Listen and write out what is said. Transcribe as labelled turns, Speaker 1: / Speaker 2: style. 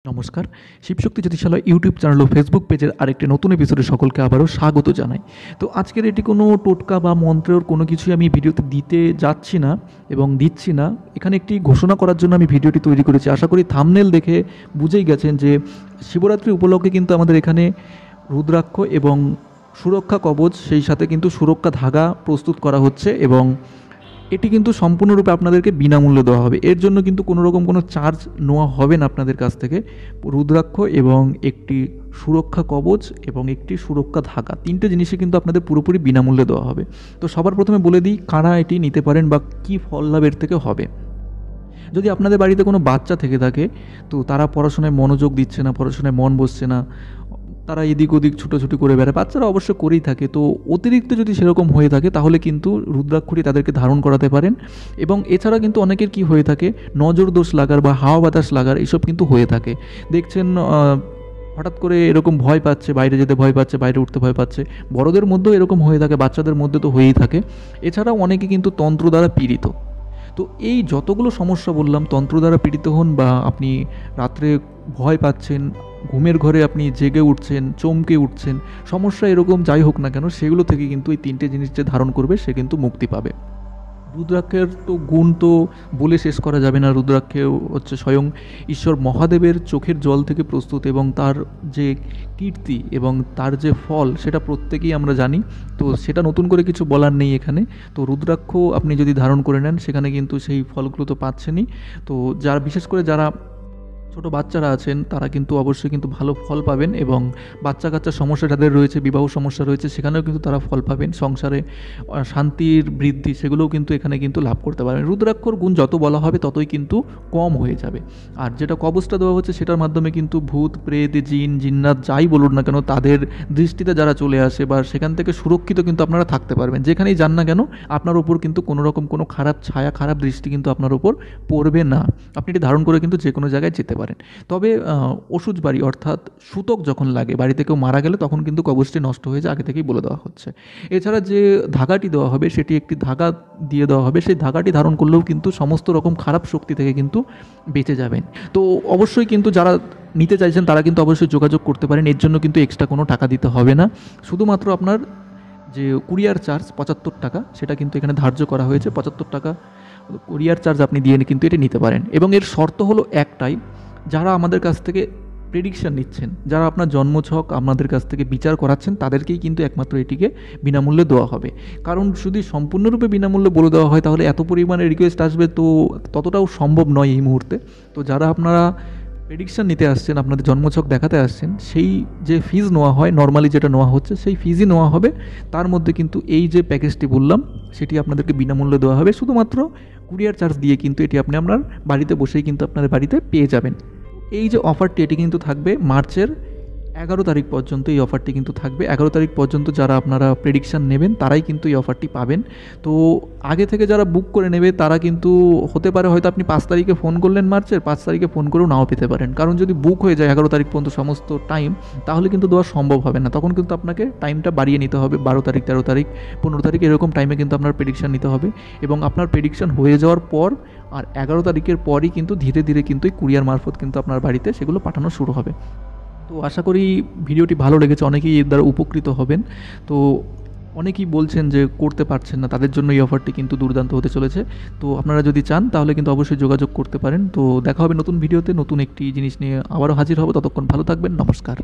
Speaker 1: নমস্কার। Shivshakti জ্যোতিষালয় YouTube channel ও Facebook পেজের আরেকটি নতুন এপিসোডে সকলকে আবারও স্বাগত জানাই। তো আজকের এটি কোনো টোটকা বা মন্ত্রের কোনো কিছুই আমি ভিডিওতে দিতে যাচ্ছি না এবং দিচ্ছি না। এখানে একটি ঘোষণা করার জন্য আমি ভিডিওটি তৈরি করেছি। আশা করি থাম্বনেল দেখে বুঝেই গেছেন যে শিবরাত্রি উপলক্ষে কিন্তু আমাদের এখানে রুদ্রাক্ষ এবং সুরক্ষা কবচ, সেই সাথে কিন্তু সুরক্ষা ধাগা প্রস্তুত করা হচ্ছে এবং এটি কিন্তু সম্পূর্ণরূপে আপনাদেরকে বিনামূল্যে দেওয়া হবে। এর জন্য কিন্তু কোনো রকম কোনো চার্জ নেওয়া হবে না আপনাদের কাছ থেকে। রুদ্রাক্ষ এবং একটি সুরক্ষা কবচ এবং একটি সুরক্ষা ধাগা, তিনটে জিনিসই কিন্তু আপনাদের পুরোপুরি বিনামূল্যে দেওয়া হবে। তো সবার প্রথমে বলে দিই কারা এটি নিতে পারেন বা কী ফল লাভ এর থেকে হবে। যদি আপনাদের বাড়িতে কোনো বাচ্চা থেকে থাকে, তো তারা পড়াশোনায় মনোযোগ দিচ্ছে না, পড়াশোনায় মন বসছে না, তারা এদিক ওদিক ছুটোছুটি করে বেড়ায়, বাচ্চারা অবশ্য করেই থাকে, তো অতিরিক্ত যদি সেরকম হয়ে থাকে তাহলে কিন্তু রুদ্রাক্ষটি তাদেরকে ধারণ করাতে পারেন। এবং এছাড়া কিন্তু অনেকের কি হয়ে থাকে, নজর দোষ লাগার বা হাওয়া বাতাস লাগার এইসব কিন্তু হয়ে থাকে। দেখছেন হঠাৎ করে এরকম ভয় পাচ্ছে, বাইরে যেতে ভয় পাচ্ছে, বাইরে উঠতে ভয় পাচ্ছে। বড়দের মধ্যেও এরকম হয়ে থাকে, বাচ্চাদের মধ্যে তো হয়েই থাকে। এছাড়াও অনেকে কিন্তু তন্ত্র দ্বারা পীড়িত। তো এই যতগুলো সমস্যা বললাম, তন্ত্র দ্বারা পীড়িত হন বা আপনি রাত্রে ভয় পাচ্ছেন, ঘুমের ঘরে আপনি জেগে উঠছেন, চমকে উঠছেন, সমস্যা এরকম যাই হোক না কেন, সেগুলো থেকে কিন্তু এই তিনটে জিনিস যে ধারণ করবে সে কিন্তু মুক্তি পাবে। রুদ্রাক্ষের তো গুণ তো বলে শেষ করা যাবে না। রুদ্রাক্ষেও হচ্ছে স্বয়ং ঈশ্বর মহাদেবের চোখের জল থেকে প্রস্তুত এবং তার যে কীর্তি এবং তার যে ফল সেটা প্রত্যেকেই আমরা জানি। তো সেটা নতুন করে কিছু বলার নেই এখানে। তো রুদ্রাক্ষ আপনি যদি ধারণ করে নেন সেখানে কিন্তু সেই ফলগুলো তো পাচ্ছেনই। তো যারা বিশেষ করে যারা ছোটো বাচ্চারা আছেন তারা কিন্তু অবশ্যই কিন্তু ভালো ফল পাবেন এবং বাচ্চা কাচ্চার সমস্যা যাদের রয়েছে, বিবাহ সমস্যা রয়েছে, সেখানেও কিন্তু তারা ফল পাবেন। সংসারে শান্তির বৃদ্ধি সেগুলোও কিন্তু এখানে কিন্তু লাভ করতে পারবেন। রুদ্রাক্ষর গুণ যত বলা হবে ততই কিন্তু কম হয়ে যাবে। আর যেটা কবচটা দেওয়া হচ্ছে সেটার মাধ্যমে কিন্তু ভূত প্রেত জিন জিন্নাত যাই বলুন না কেন তাদের দৃষ্টিতে যারা চলে আসে বা সেখান থেকে সুরক্ষিত কিন্তু আপনারা থাকতে পারবেন। যেখানেই যান না কেন আপনার ওপর কিন্তু কোনো রকম কোনো খারাপ ছায়া, খারাপ দৃষ্টি কিন্তু আপনার ওপর পড়বে না। আপনি এটি ধারণ করে কিন্তু যে কোনো জায়গায় যেতে পারেন। তবে ওষুধ বাড়ি অর্থাৎ সূতক যখন লাগে, বাড়িতে কেউ মারা গেলে তখন কিন্তু কবচটি নষ্ট হয়ে যায়, আগে থেকেই বলে দেওয়া হচ্ছে। এছাড়া যে ধাগাটি দেওয়া হবে সেটি একটি ধাগা দিয়ে দেওয়া হবে, সেই ধাগাটি ধারণ করলেও কিন্তু সমস্ত রকম খারাপ শক্তি থেকে কিন্তু বেঁচে যাবেন। তো অবশ্যই কিন্তু যারা নিতে চাইছেন তারা কিন্তু অবশ্যই যোগাযোগ করতে পারেন। এর জন্য কিন্তু এক্সট্রা কোনো টাকা দিতে হবে না। শুধুমাত্র আপনার যে কুরিয়ার চার্জ ৭৫ টাকা, সেটা কিন্তু এখানে ধার্য করা হয়েছে। ৭৫ টাকা কুরিয়ার চার্জ আপনি দিয়ে কিন্তু এটি নিতে পারেন। এবং এর শর্ত হলো একটাই, যারা আমাদের কাছ থেকে প্রেডিকশন নিচ্ছেন, যারা আপনার জন্মছক আমাদের কাছ থেকে বিচার করাচ্ছেন, তাদেরকেই কিন্তু একমাত্র এটিকে বিনামূল্যে দেওয়া হবে। কারণ যদি সম্পূর্ণরূপে বিনামূল্যে বলে দেওয়া হয় তাহলে এত পরিমাণে রিকোয়েস্ট আসবে, তো ততটাও সম্ভব নয় এই মুহূর্তে। তো যারা আপনারা প্রেডিকশন নিতে আসছেন, আপনাদের জন্মছক দেখাতে আসছেন, সেই যে ফিজ নেওয়া হয় নর্মালি যেটা নেওয়া হচ্ছে সেই ফিজই নেওয়া হবে। তার মধ্যে কিন্তু এই যে প্যাকেজটি বললাম সেটি আপনাদেরকে বিনামূল্যে দেওয়া হবে। শুধুমাত্র কুরিয়ার চার্জ দিয়ে কিন্তু এটি আপনি আপনার বাড়িতে বসেই কিন্তু আপনার বাড়িতে পেয়ে যাবেন। এই যে অফারটি এটি কিন্তু থাকবে মার্চের 11 তারিখ পর্যন্ত। এই অফারটি কিন্তু থাকবে 11 তারিখ পর্যন্ত। যারা আপনারা প্রেডিকশান নেবেন তারাই কিন্তু এই অফারটি পাবেন। তো আগে থেকে যারা বুক করে নেবে তারা কিন্তু হতে পারে হয়তো আপনি 5 তারিখে ফোন করলেন, মার্চের 5 তারিখে ফোন করেও নাও পেতে পারেন। কারণ যদি বুক হয়ে যায় 11 তারিখ পর্যন্ত সমস্ত টাইম, তাহলে কিন্তু দেওয়া সম্ভব হবে না। তখন কিন্তু আপনাকে টাইমটা বাড়িয়ে নিতে হবে, 12 তারিখ 13 তারিখ 15 তারিখ এরকম টাইমে কিন্তু আপনার প্রেডিকশান নিতে হবে। এবং আপনার প্রেডিকশান হয়ে যাওয়ার পর আর 11 তারিখের পরই কিন্তু ধীরে ধীরে কিন্তু এই কুরিয়ার মারফত কিন্তু আপনার বাড়িতে সেগুলো পাঠানো শুরু হবে। তো আশা করি ভিডিওটি ভালো লেগেছে, অনেকেই এর দ্বারা উপকৃত হবেন। তো অনেকেই বলছেন যে করতে পারছেন না, তাদের জন্য এই অফারটি কিন্তু দুর্দান্ত হতে চলেছে। তো আপনারা যদি চান তাহলে কিন্তু অবশ্যই যোগাযোগ করতে পারেন। তো দেখা হবে নতুন ভিডিওতে, নতুন একটি জিনিস নিয়ে আবারও হাজির হব। ততক্ষণ ভালো থাকবেন, নমস্কার।